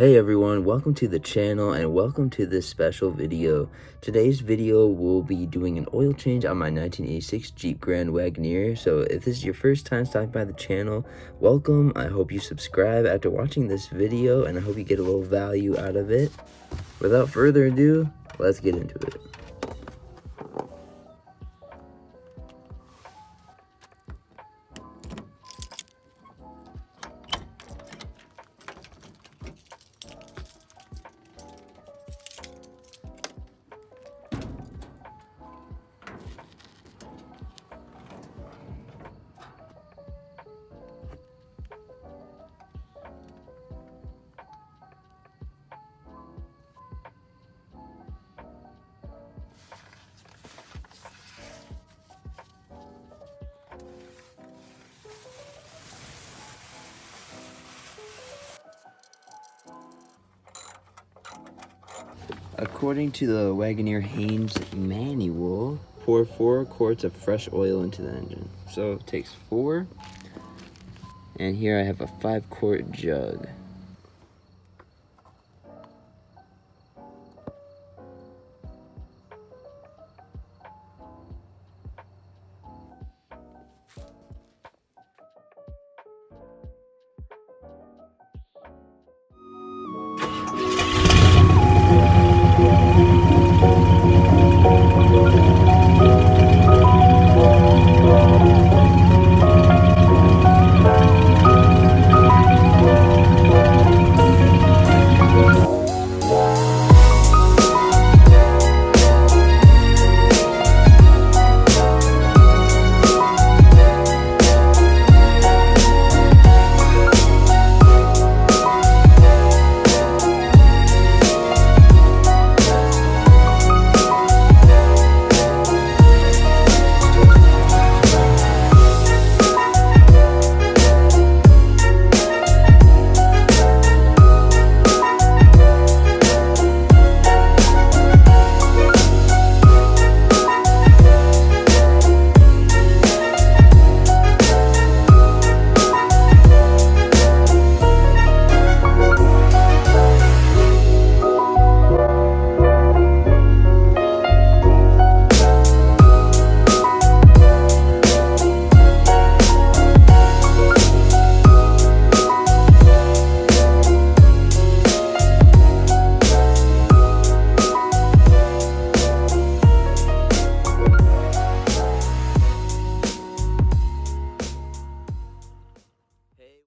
Hey everyone, welcome to the channel and welcome to this special video. Today's video will be doing an oil change on my 1986 Jeep Grand Wagoneer. So if this is your first time stopping by the channel, welcome. I hope you subscribe after watching this video and I hope you get a little value out of it. Without further ado, let's get into it. According to the Wagoneer Haynes manual, pour 4 quarts of fresh oil into the engine. So it takes 4, and here I have a 5-quart jug.